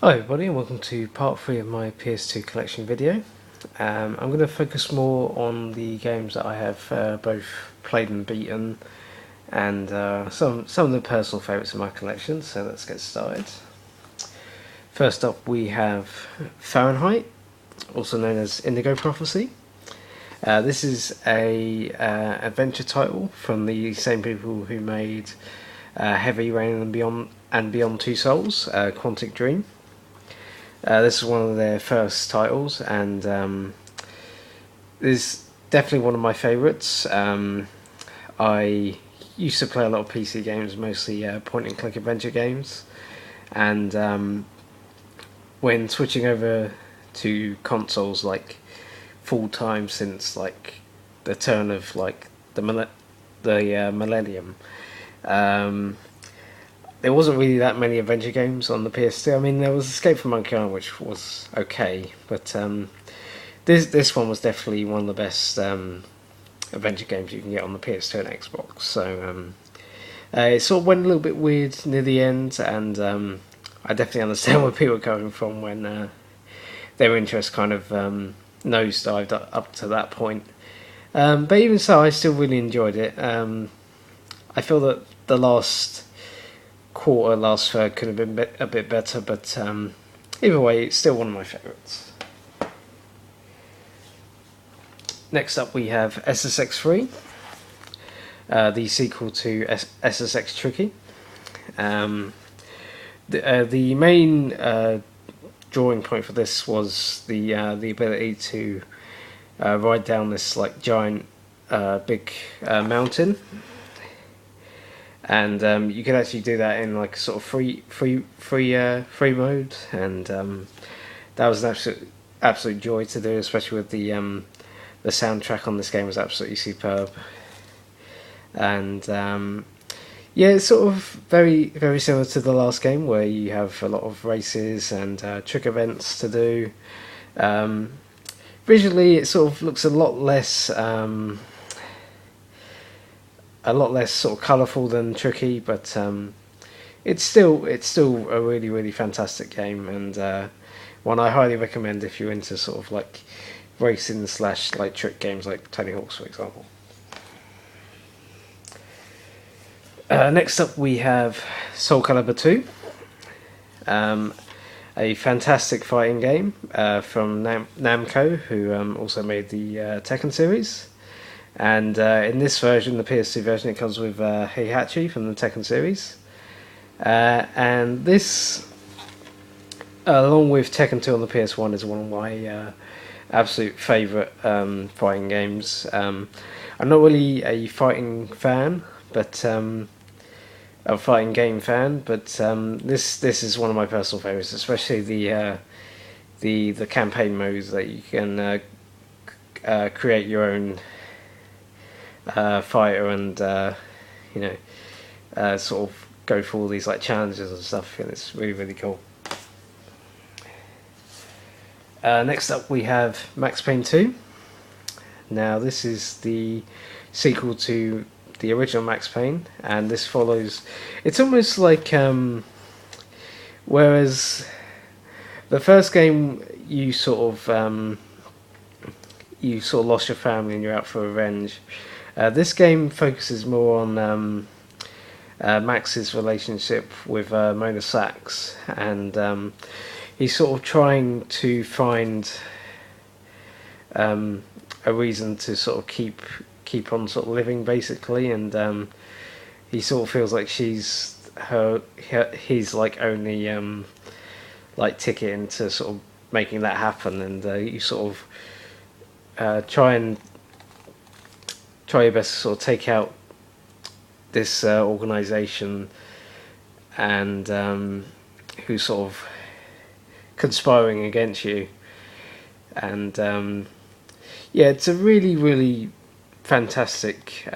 Hi everybody and welcome to part 3 of my PS2 collection video. I'm going to focus more on the games that I have both played and beaten, and some of the personal favourites in my collection, so let's get started. First up we have Fahrenheit, also known as Indigo Prophecy. This is a adventure title from the same people who made Heavy Rain and Beyond Two Souls, Quantic Dream. This is one of their first titles, and this is definitely one of my favourites. I used to play a lot of PC games, mostly point-and-click adventure games, and when switching over to consoles, like full-time since like the turn of like the millennium, there wasn't really that many adventure games on the PS2. I mean, there was Escape from Monkey Island, which was okay, but this one was definitely one of the best adventure games you can get on the PS2 and Xbox. So it sort of went a little bit weird near the end, and I definitely understand where people were coming from when their interest kind of nosedived up to that point. But even so, I still really enjoyed it. I feel that the last third could have been a bit better, but either way, it's still one of my favourites. Next up we have SSX3, the sequel to SSX Tricky. The main drawing point for this was the ability to ride down this like giant big mountain. And you can actually do that in like sort of free mode, and that was an absolute joy to do, especially with the soundtrack on this game was absolutely superb. And yeah, it's sort of very similar to the last game, where you have a lot of races and trick events to do. Visually, it sort of looks a lot less sort of colourful than Tricky, but it's still a really fantastic game, and one I highly recommend if you're into sort of like racing / like trick games like Tony Hawk's, for example. Next up we have Soulcalibur 2, a fantastic fighting game from Namco, who also made the Tekken series. And in this version, the PS2 version, it comes with Heihachi from the Tekken series. And this, along with Tekken 2 on the PS1, is one of my absolute favourite fighting games. I'm not really a fighting fan, but a fighting game fan. But this is one of my personal favourites, especially the campaign modes that you can create your own fighter and sort of go for all these like challenges and stuff, and it's really cool. Next up we have Max Payne 2. Now this is the sequel to the original Max Payne, and this follows, it's almost like whereas the first game you sort of lost your family and you're out for revenge. This game focuses more on Max's relationship with Mona Sachs, and he's sort of trying to find a reason to sort of keep on sort of living, basically, and he sort of feels like she's his like only like ticket into sort of making that happen, and you sort of try your best to sort of take out this organisation, and who's sort of conspiring against you. And yeah, it's a really fantastic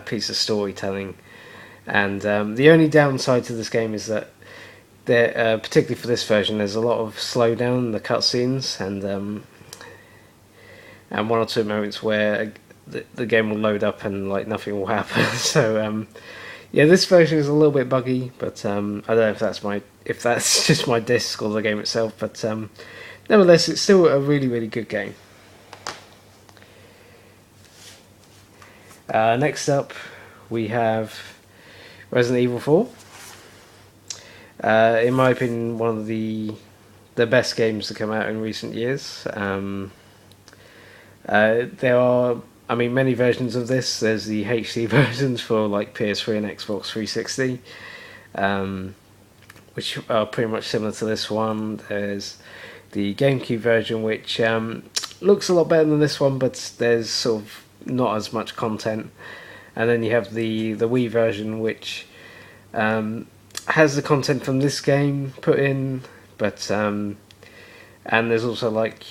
piece of storytelling. And the only downside to this game is that there, particularly for this version, there's a lot of slowdown in the cutscenes, and one or two moments where the game will load up and like nothing will happen. So Yeah, this version is a little bit buggy, but I don't know if that's just my disc or the game itself. But nevertheless, it's still a really good game. Next up, we have Resident Evil 4. In my opinion, one of the best games to come out in recent years. There are, I mean, many versions of this. There's the HD versions for like PS3 and Xbox 360, which are pretty much similar to this one. There's the GameCube version, which looks a lot better than this one, but there's sort of not as much content. And then you have the Wii version, which has the content from this game put in, but and there's also like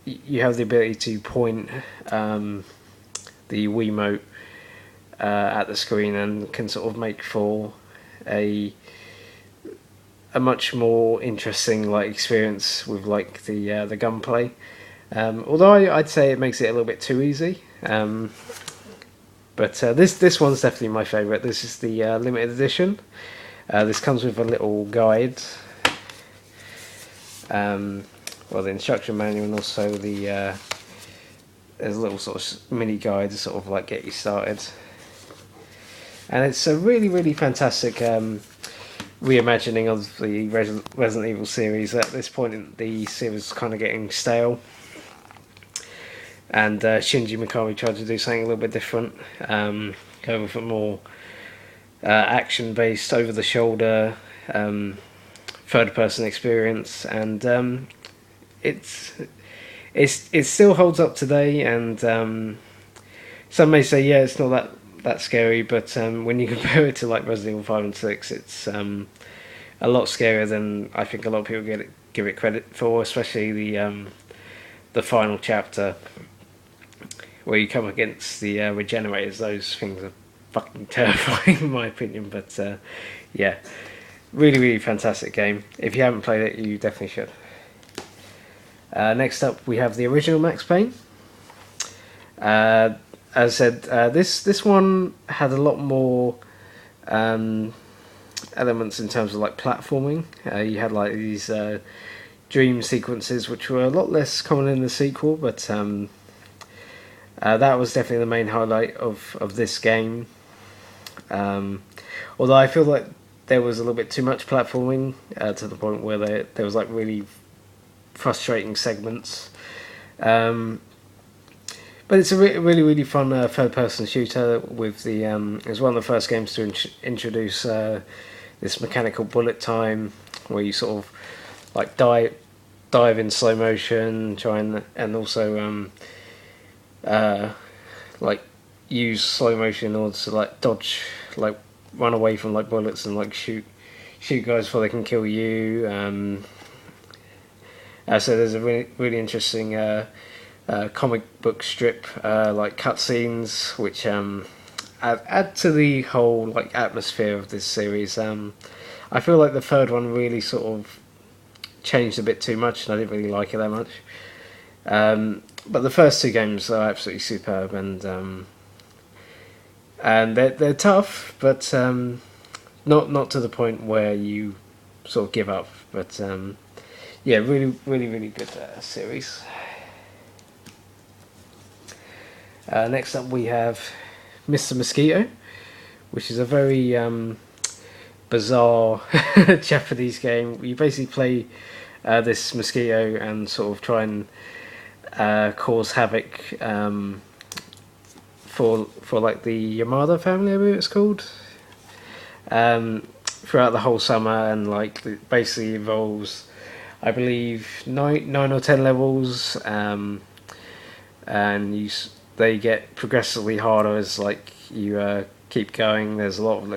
you have the ability to point the Wiimote at the screen and can sort of make for a much more interesting like experience with like the gunplay. Although I'd say it makes it a little bit too easy. But this one's definitely my favourite. This is the limited edition. This comes with a little guide. Well, the instruction manual, and also there's a little sort of mini guide to sort of like get you started. And it's a really fantastic reimagining of the Resident Evil series. At this point, the series is kind of getting stale. And Shinji Mikami tried to do something a little bit different, go with a more action-based, over-the-shoulder, third-person experience, and it still holds up today. And some may say, yeah, it's not that scary, but when you compare it to like Resident Evil 5 and 6, it's a lot scarier than I think a lot of people give it credit for, especially the final chapter, where you come against the regenerators. Those things are fucking terrifying in my opinion, but yeah, really fantastic game. If you haven't played it, you definitely should. Next up, we have the original Max Payne. As I said, this one had a lot more elements in terms of like platforming. You had like these dream sequences, which were a lot less common in the sequel, but that was definitely the main highlight of this game. Although I feel like there was a little bit too much platforming to the point where there was like really frustrating segments. But it's a really fun third-person shooter. With the it was one of the first games to introduce this mechanical bullet time, where you sort of like dive in slow motion, and also like use slow motion in order to like dodge, like run away from like bullets and like shoot guys before they can kill you. So there's a really interesting comic book strip like cutscenes, which add to the whole like atmosphere of this series. I feel like the third one really sort of changed a bit too much, and I didn't really like it that much. But the first two games are absolutely superb, and they're tough, but not to the point where you sort of give up. But yeah, really good series. Next up, we have Mr. Mosquito, which is a very bizarre Japanese game. You basically play this mosquito and sort of try and cause havoc for like the Yamada family, I believe it's called, throughout the whole summer, and like it basically involves, I believe, 9 or 10 levels, and they get progressively harder as like you keep going. There's a lot of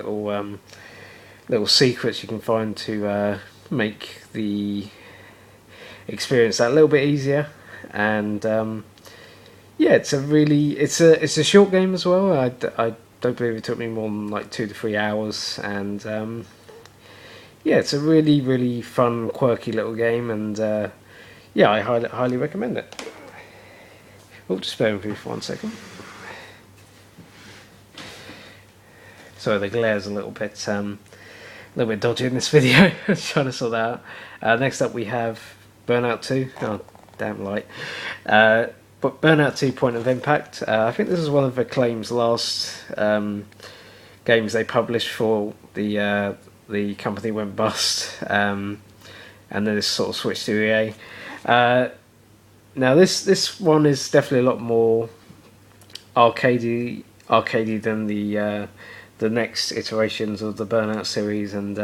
little secrets you can find to make the experience that little bit easier. And yeah, it's a short game as well. I don't believe it took me more than like 2 to 3 hours, and yeah, it's a really fun, quirky little game, and yeah, I highly recommend it. Oh, just bear with me for 1 second. sorry, the glare's a little bit dodgy in this video. I was trying to sort that out. Next up we have Burnout 2. Oh, damn light. But Burnout 2 Point of Impact. I think this is one of Acclaim's last games they published for the company went bust, and then this sort of switched to EA. Now this one is definitely a lot more arcadey than the next iterations of the Burnout series, and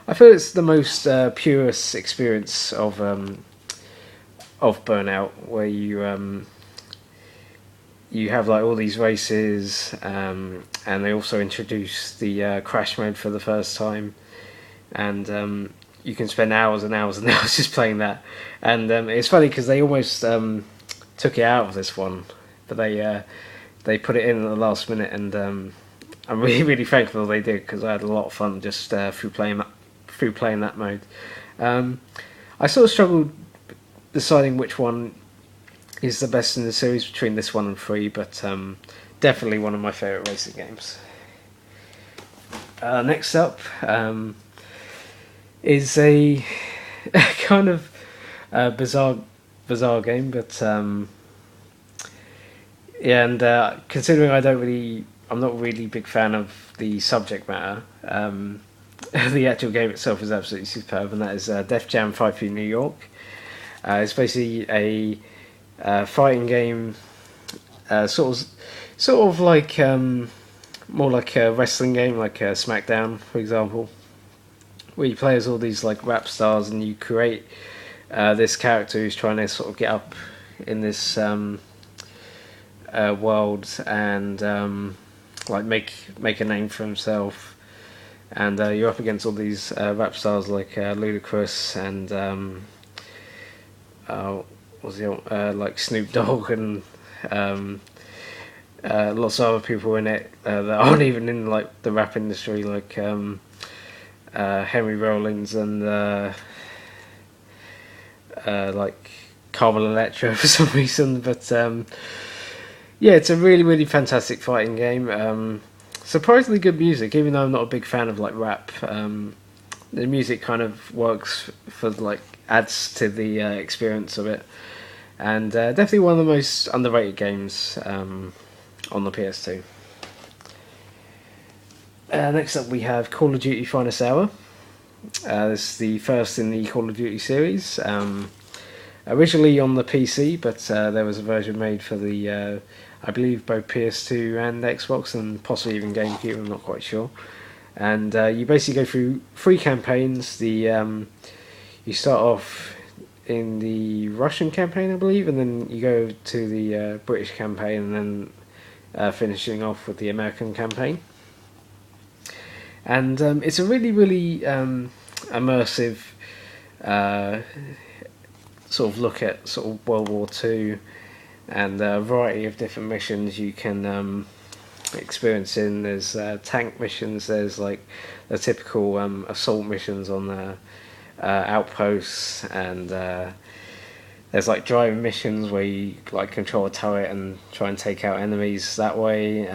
I feel it's the most purest experience of Burnout, where you have like all these races, and they also introduce the crash mode for the first time, and you can spend hours and hours and hours just playing that. And it's funny because they almost took it out of this one, but they put it in at the last minute, and I'm really thankful they did, because I had a lot of fun just through playing that mode. I sort of struggled deciding which one is the best in the series between this one and 3, but definitely one of my favourite racing games. Next up is a kind of bizarre game, but yeah, and considering I'm not really a big fan of the subject matter, the actual game itself is absolutely superb, and that is Def Jam 5 New York. It's basically a fighting game, sort of like more like a wrestling game, like SmackDown, for example, where you play as all these like rap stars, and you create this character who's trying to sort of get up in this world, and like make a name for himself. And you're up against all these rap stars like Ludacris and like Snoop Dogg, and lots of other people in it that aren't even in like the rap industry, like Henry Rollins and like Carmel Electra for some reason. But yeah, it's a really fantastic fighting game. Surprisingly good music, even though I'm not a big fan of like rap. The music kind of works for like adds to the experience of it, and definitely one of the most underrated games on the PS2. Next up we have Call of Duty Finest Hour. This is the first in the Call of Duty series, originally on the PC, but there was a version made for the I believe both PS2 and Xbox, and possibly even GameCube, I'm not quite sure. And you basically go through 3 campaigns. You start off in the Russian campaign, I believe, and then you go to the British campaign, and then finishing off with the American campaign. And it's a really immersive sort of look at sort of World War II, and a variety of different missions you can experience in. There's tank missions, there's like the typical assault missions on the outposts, and there's like driving missions where you like control a turret and try and take out enemies that way,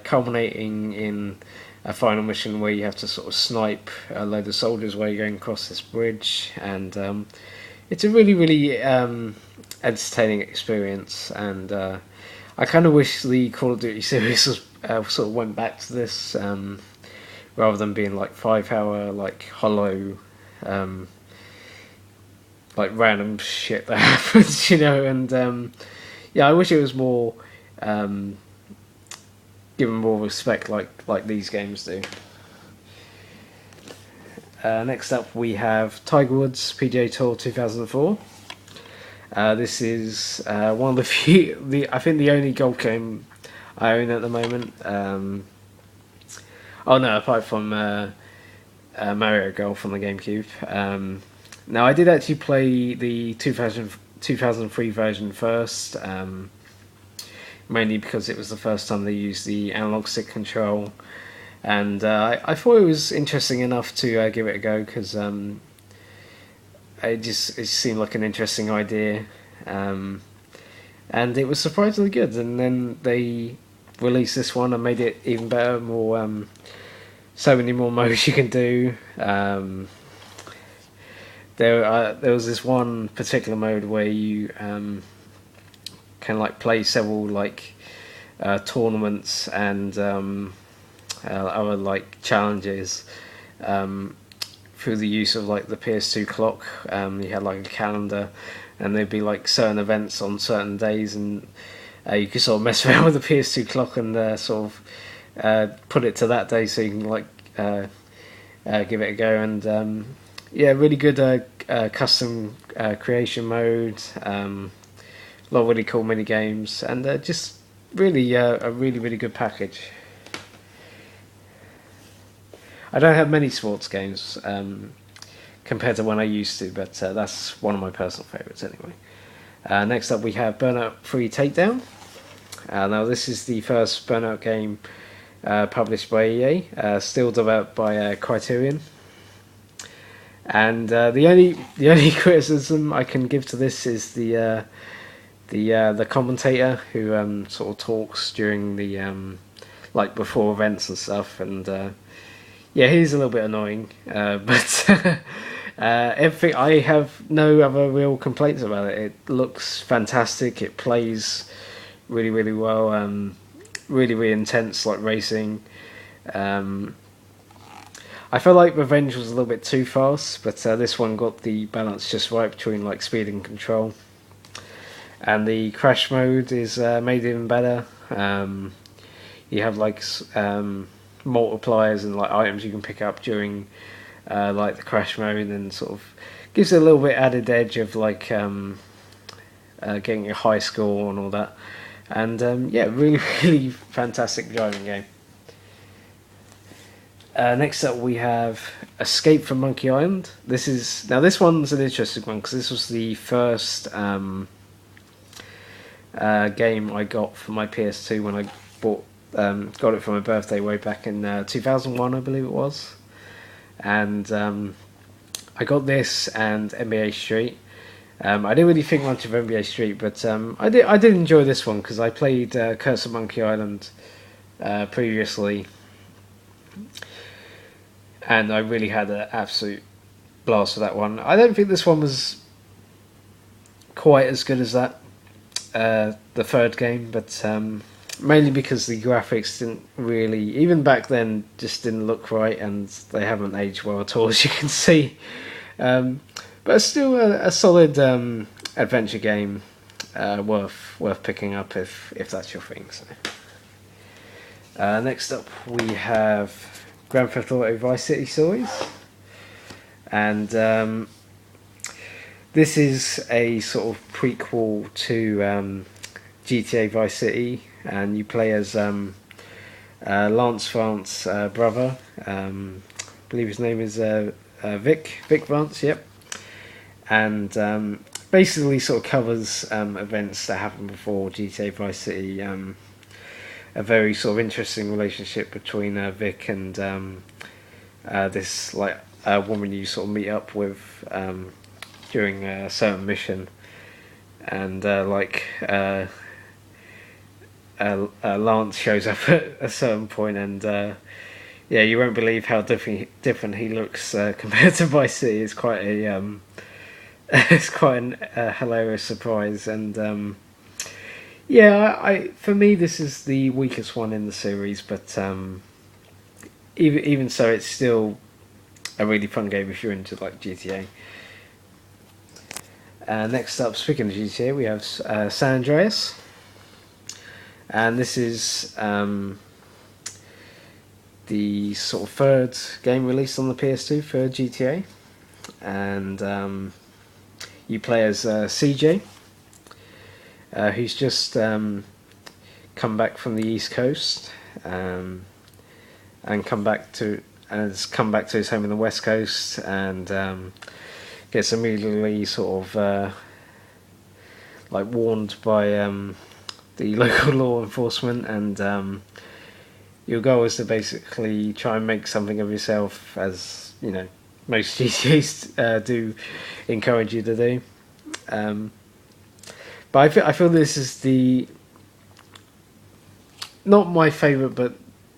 culminating in a final mission where you have to sort of snipe a load of soldiers while you're going across this bridge. And it's a really entertaining experience, and I kind of wish the Call of Duty series was, sort of went back to this, rather than being like 5-hour like hollow like random shit that happens, you know. And yeah, I wish it was more given more respect like these games do. Next up we have Tiger Woods PGA Tour 2004. This is one of the few, I think the only golf game I own at the moment. Oh no, apart from Mario Golf on the GameCube. Now I did actually play the 2003 version first, mainly because it was the first time they used the analog stick control, and I thought it was interesting enough to give it a go, because it seemed like an interesting idea, and it was surprisingly good. And then they released this one and made it even better. More, so many more modes you can do. There was this one particular mode where you can like play several like tournaments and other like challenges through the use of like the PS2 clock. You had like a calendar, and there'd be like certain events on certain days, and you could sort of mess around with the PS2 clock and sort of put it to that day so you can like give it a go. And yeah, really good custom creation mode. A lot of really cool mini games, and just really a really good package. I don't have many sports games compared to when I used to, but that's one of my personal favourites anyway. Next up we have Burnout 3 Takedown. Now this is the first Burnout game published by EA, still developed by Criterion. And the only criticism I can give to this is the commentator who sort of talks during the like before events and stuff, and yeah, he's a little bit annoying, but everything, I have no other real complaints about it. It looks fantastic, it plays really well, really intense, like racing. I felt like Revenge was a little bit too fast, but this one got the balance just right between like speed and control. And the crash mode is made even better. You have like multipliers and like items you can pick up during like the crash mode, and sort of gives it a little bit added edge of like getting a high score and all that. And yeah, really fantastic driving game. Next up we have Escape from Monkey Island. This one's an interesting one because this was the first game I got for my PS2 when I got it for my birthday way back in 2001, I believe it was. And I got this and NBA Street. I didn't really think much of NBA Street, but I did enjoy this one because I played Curse of Monkey Island previously, and I really had an absolute blast with that one. I don't think this one was quite as good as that, the third game, but mainly because the graphics didn't really, even back then, just didn't look right, and they haven't aged well at all, as you can see. But still a solid adventure game, worth picking up if that's your thing. So. Next up we have Grand Theft Auto Vice City Stories, and this is a sort of prequel to GTA Vice City, and you play as Lance France's brother. I believe his name is Vic Vance, yep. And basically sort of covers events that happened before GTA Vice City. A very sort of interesting relationship between Vic and this like woman you sort of meet up with during a certain mission, and Lance shows up at a certain point, and yeah, you won't believe how different he looks compared to Vice City. It's quite a it's quite a hilarious surprise, and yeah, for me this is the weakest one in the series, but even so, it's still a really fun game if you're into like GTA. Next up, speaking of GTA, we have San Andreas, and this is the sort of third game released on the PS2 for GTA, and you play as CJ, who's just come back from the East Coast, and has come back to his home in the West Coast, and gets immediately sort of like warned by the local law enforcement, and your goal is to basically try and make something of yourself, as you know most GTAs do encourage you to do. But I feel this is the not my favourite, but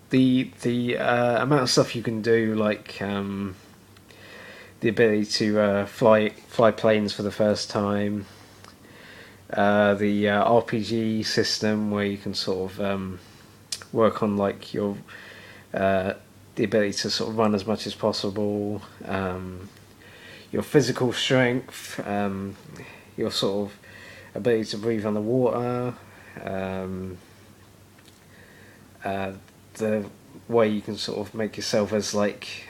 the amount of stuff you can do, like the ability to fly planes for the first time, the RPG system where you can sort of work on like your the ability to sort of run as much as possible, your physical strength, your sort of ability to breathe underwater, um, the way you can sort of make yourself as like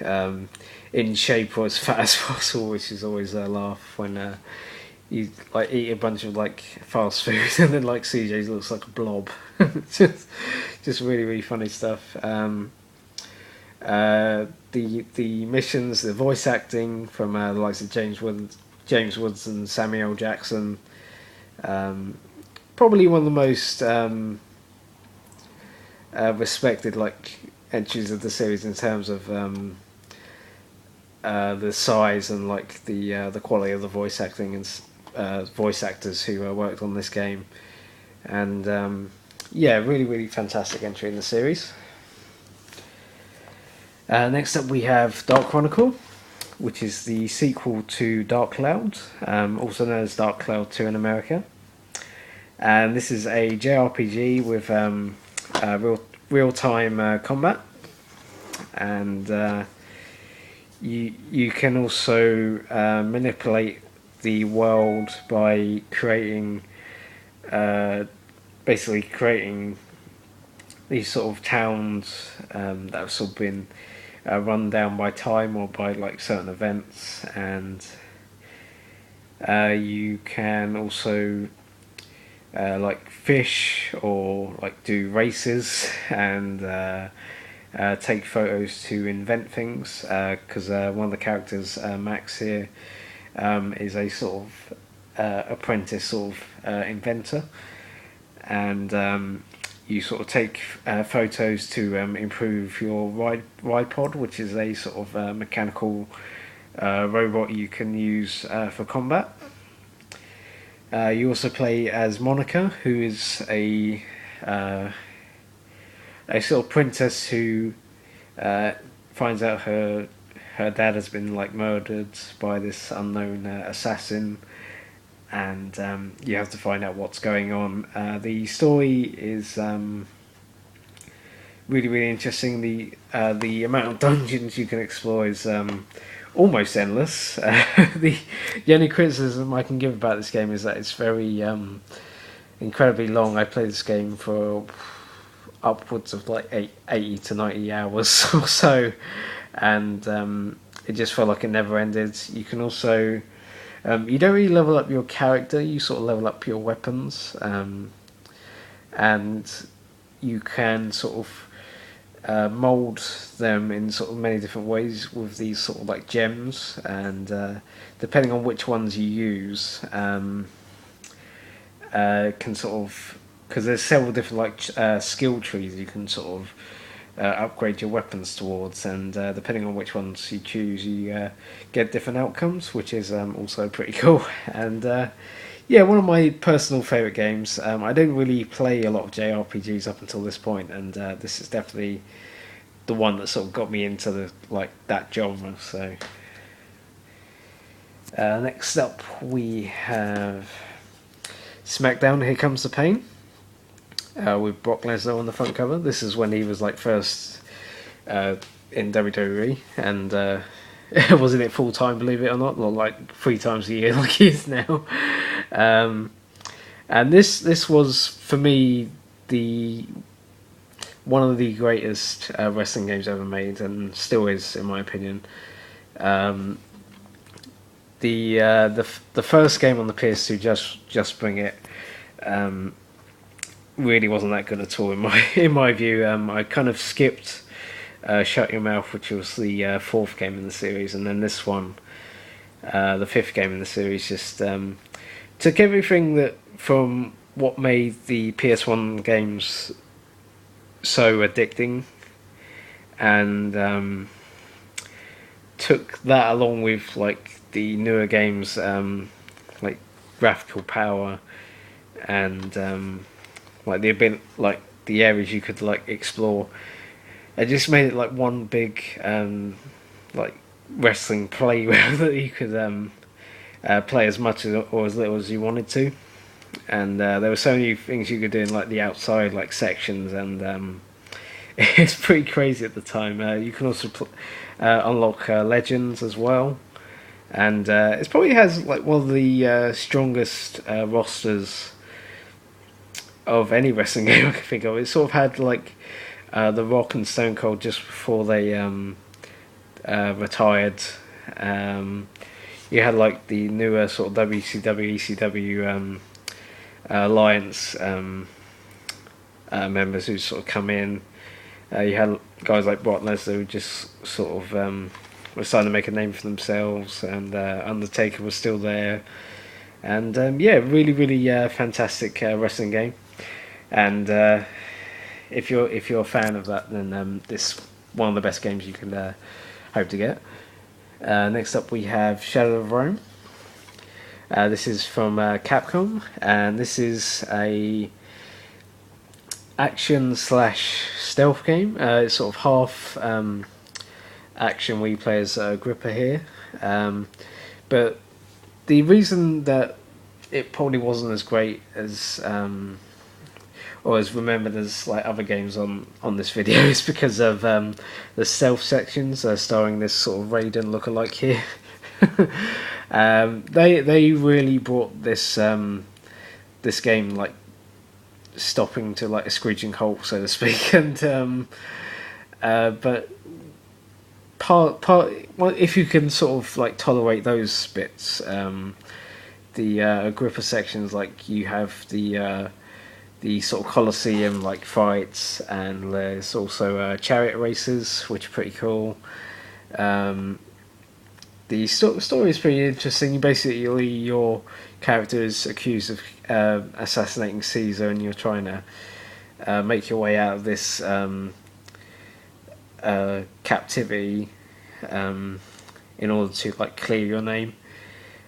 in shape or as fat as possible, which is always a laugh when you like eat a bunch of like fast food and then like CJ looks like a blob. just really really funny stuff. The missions, the voice acting from the likes of James Woods and Samuel Jackson. Probably one of the most respected like entries of the series in terms of the size and like the quality of the voice acting and voice actors who worked on this game, and yeah, really really fantastic entry in the series. Next up we have Dark Chronicle, which is the sequel to Dark Cloud, also known as Dark Cloud 2 in America. And this is a JRPG with real-time combat, and you can also manipulate the world by basically creating these sort of towns that have sort of been run down by time or by like certain events, and you can also like fish or like do races and take photos to invent things, because one of the characters, Max here, is a sort of apprentice sort of inventor, and you sort of take photos to improve your ride pod, which is a sort of mechanical robot you can use for combat. You also play as Monica, who is a sort of princess who finds out her dad has been like murdered by this unknown assassin, and you have to find out what's going on. The story is really really interesting. The amount of dungeons you can explore is almost endless. The only criticism I can give about this game is that it's very incredibly long. I played this game for upwards of like 80 to 90 hours or so, and it just felt like it never ended. You can also you don't really level up your character, you sort of level up your weapons, and you can sort of mould them in sort of many different ways with these sort of like gems, and depending on which ones you use, can sort of, because there's several different like skill trees you can sort of upgrade your weapons towards, and depending on which ones you choose, you get different outcomes, which is also pretty cool. And yeah, one of my personal favourite games. I don't really play a lot of JRPGs up until this point, and this is definitely the one that sort of got me into the like that genre. So next up we have SmackDown, Here Comes the Payne, with Brock Lesnar on the front cover. This is when he was like first in WWE, and was in it full time, believe it or not like 3 times a year like he is now. And this was for me one of the greatest wrestling games ever made, and still is in my opinion. The first game on the PS2, Just Bring It, really wasn't that good at all in my view. I kind of skipped Shut Your Mouth, which was the 4th game in the series, and then this one, the 5th game in the series, just took everything that from what made the PS1 games so addicting, and took that along with like the newer games, like graphical power and like the ability, like the areas you could like explore. It just made it like one big like wrestling playground that you could play as much or as little as you wanted to. And there were so many things you could do in like the outside like sections, and it's pretty crazy at the time. You can also unlock legends as well, and it probably has like one of the strongest rosters of any wrestling game I can think of. It sort of had like The Rock and Stone Cold just before they retired. You had like the newer sort of WCW, ECW Alliance members who sort of come in. You had guys like Brock Lesnar who just sort of were starting to make a name for themselves, and Undertaker was still there. And yeah, really, really fantastic wrestling game. And if you're a fan of that, then this one of the best games you can hope to get. Next up, we have Shadow of Rome. This is from Capcom, and this is a action / stealth game. It's sort of half action where you play as Agrippa here, but the reason that it probably wasn't as great as or as remembered as like other games on this video is because of the stealth sections starring this sort of Raiden lookalike here. They really brought this this game like stopping to like a screeching halt, so to speak. And but well, if you can sort of like tolerate those bits, the Agrippa sections, like you have the sort of Colosseum like fights, and there's also chariot races, which are pretty cool. The story is pretty interesting. Basically, your character is accused of assassinating Caesar, and you're trying to make your way out of this captivity in order to like clear your name.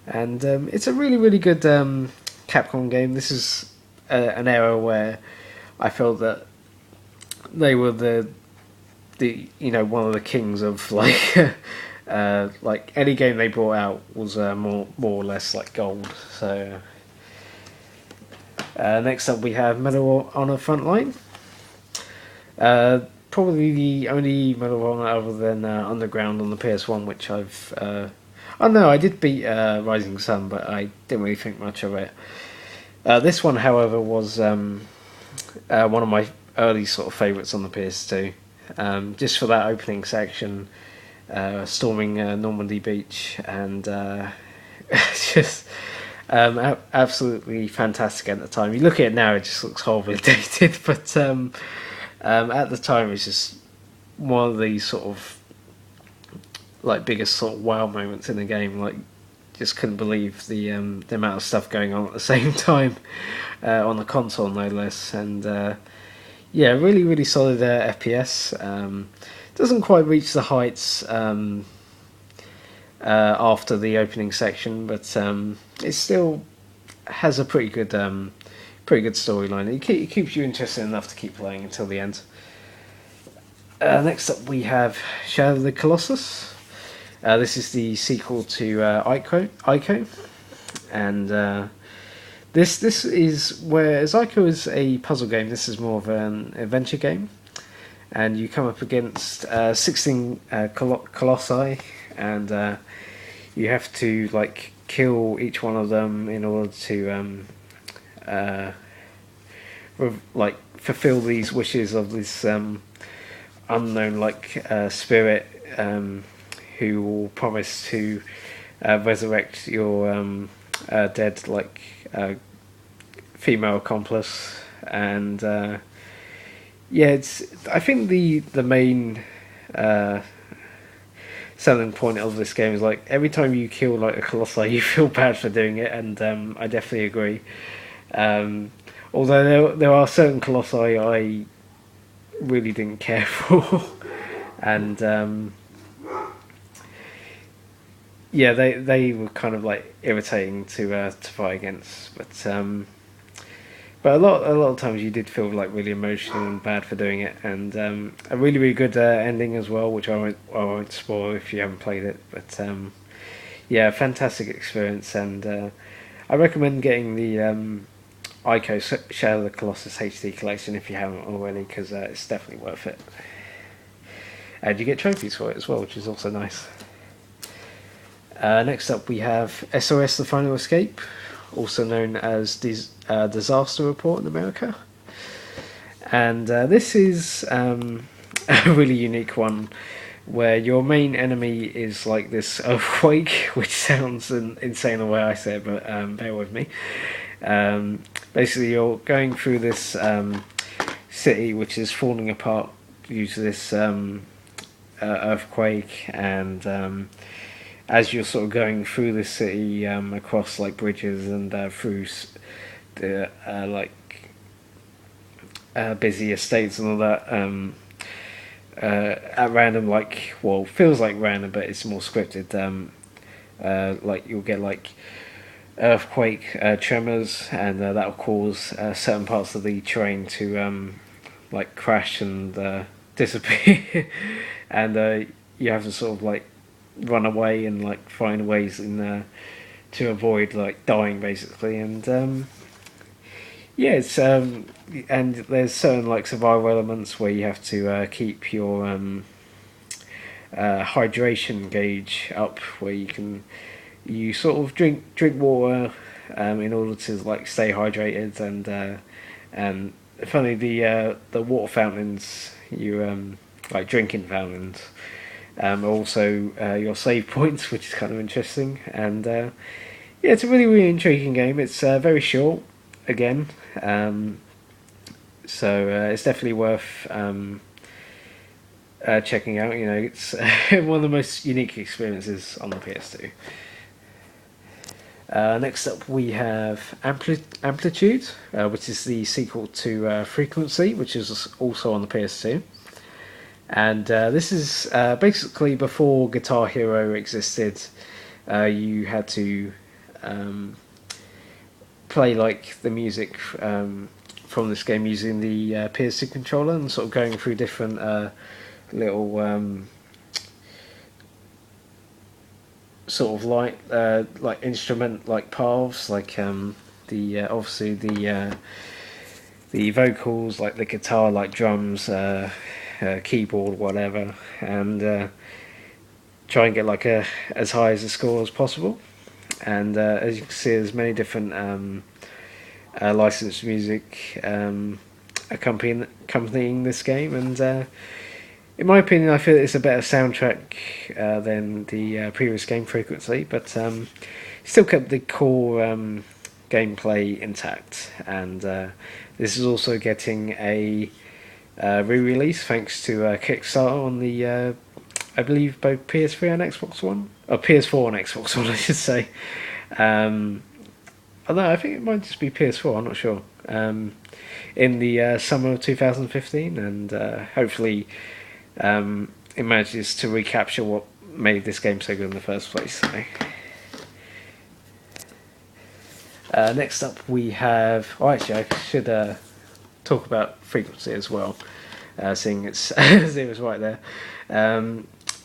And it's a really, really good Capcom game. This is an era where I felt that they were the one of the kings of like like any game they brought out was more or less like gold. So next up we have Medal of Honor Frontline. Probably the only Medal of Honor other than Underground on the PS1, which I've oh no, I did beat Rising Sun, but I didn't really think much of it. This one, however, was one of my early sort of favourites on the PS2, just for that opening section, storming Normandy Beach, and just absolutely fantastic at the time. You look at it now, it just looks horribly dated, but at the time it's just one of these sort of like biggest sort of wow moments in the game. Like, just couldn't believe the amount of stuff going on at the same time on the console, no less. And yeah, really, really solid FPS. Doesn't quite reach the heights after the opening section, but it still has a pretty good storyline. It keeps you interested enough to keep playing until the end. Next up, we have Shadow of the Colossus. This is the sequel to Ico, and this is where Ico is a puzzle game. This is more of an adventure game, and you come up against 16 colossi, and you have to like kill each one of them in order to like fulfill these wishes of this unknown like spirit who will promise to resurrect your dead like female accomplice. And yeah, I think the main selling point of this game is like every time you kill like a colossi, you feel bad for doing it, and I definitely agree. Although there are certain colossi I really didn't care for, and yeah, they were kind of like irritating to fight against. But But a lot of times you did feel like really emotional and bad for doing it, and a really good ending as well, which I won't spoil if you haven't played it. But yeah, fantastic experience, and I recommend getting the ICO Shadow of the Colossus HD collection if you haven't already, because it's definitely worth it. And you get trophies for it as well, which is also nice. Next up, we have SRS The Final Escape, also known as Disaster Report in America. And this is a really unique one, where your main enemy is like this earthquake, which sounds insane the way I say it, but bear with me. Basically, you're going through this city which is falling apart due to this earthquake, and as you're sort of going through the city, across like bridges and through the busy estates and all that, at random, like, well, feels like random, but it's more scripted. Like you'll get like earthquake tremors, and that'll cause certain parts of the terrain to like crash and disappear, and you have to sort of like run away and like find ways to avoid like dying, basically. And yeah, it's and there's certain like survival elements where you have to keep your hydration gauge up, where you sort of drink water in order to like stay hydrated, and funny, the water fountains, you like drinking fountains, also your save points, which is kind of interesting. And yeah, it's a really intriguing game. It's very short again, so it's definitely worth checking out. You know, it's one of the most unique experiences on the PS2. Next up, we have Amplitude, which is the sequel to Frequency, which is also on the PS2. And this is basically before Guitar Hero existed. You had to play like the music from this game using the PS2 controller, and sort of going through different little sort of like instrument like paths, like the obviously the vocals, like the guitar, like drums, keyboard, whatever, and try and get like as high as a score as possible. And as you can see, there's many different licensed music accompanying this game, and in my opinion, I feel it's a better soundtrack than the previous game, Frequency, but still kept the core gameplay intact. And this is also getting a re-release thanks to Kickstarter on the I believe both PS3 and Xbox One, or PS4 and Xbox One, I should say. I think it might just be PS4. I'm not sure. In the summer of 2015, and hopefully it manages to recapture what made this game so good in the first place. So. Next up, we have. Oh, actually, I should talk about Frequency as well, seeing it's it was right there.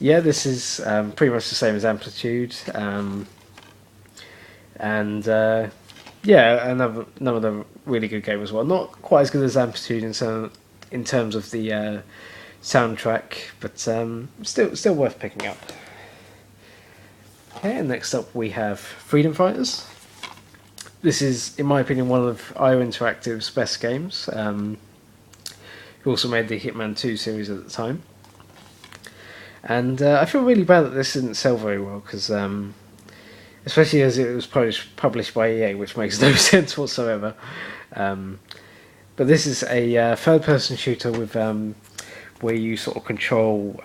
Yeah, this is pretty much the same as Amplitude, and yeah, another really good game as well. Not quite as good as Amplitude in terms of the soundtrack, but still worth picking up. Okay, and next up we have Freedom Fighters. This is, in my opinion, one of IO Interactive's best games. Who also made the Hitman 2 series at the time. And I feel really bad that this didn't sell very well, because especially as it was published by EA, which makes no sense whatsoever. But this is a third-person shooter with where you sort of control,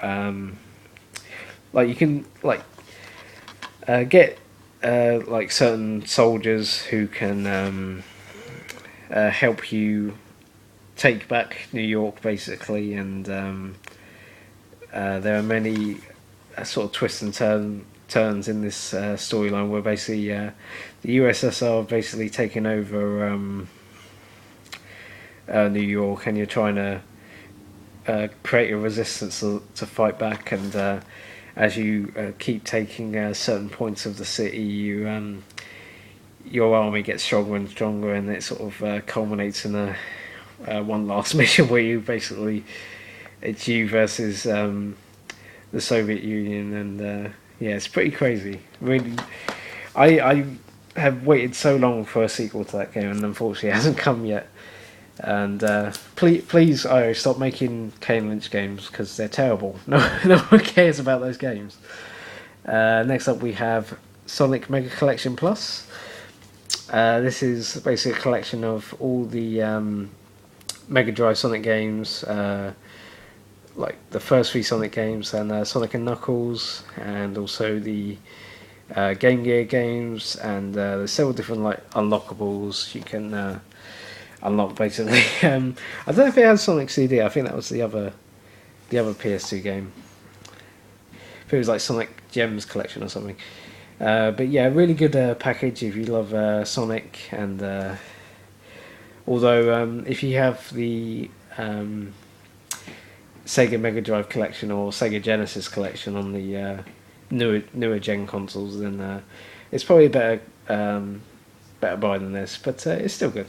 like you can like get like certain soldiers who can help you take back New York, basically, and there are many sort of twists and turns in this storyline, where basically the USSR have basically taken over New York, and you're trying to create a resistance to fight back, and as you keep taking certain points of the city, your army gets stronger and stronger, and it sort of culminates in a one last mission where you basically, it's you versus the Soviet Union, and yeah, it's pretty crazy. Really, I have waited so long for a sequel to that game, and unfortunately it hasn't come yet. And please, stop making Kane Lynch games, because they're terrible. No one cares about those games. Next up we have Sonic Mega Collection Plus. This is basically a collection of all the Mega Drive Sonic games, like the first 3 Sonic games, and Sonic and Knuckles, and also the Game Gear games, and there's several different like unlockables you can unlock basically. I don't know if it has Sonic CD. I think that was the other PS2 game. If it was like Sonic Gems Collection or something. But yeah, really good package if you love Sonic, and although if you have the Sega Mega Drive collection or Sega Genesis collection on the newer gen consoles, then it's probably a better buy than this, but it's still good.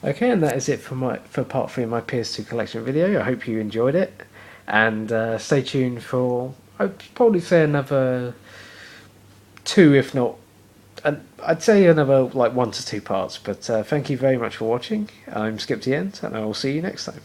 Okay, and that is it for part 3 of my PS2 collection video. I hope you enjoyed it, and stay tuned for, I'd probably say, another 2, if not, I'd say another like 1 to 2 parts. But thank you very much for watching. I'm Skip the End, and I will see you next time.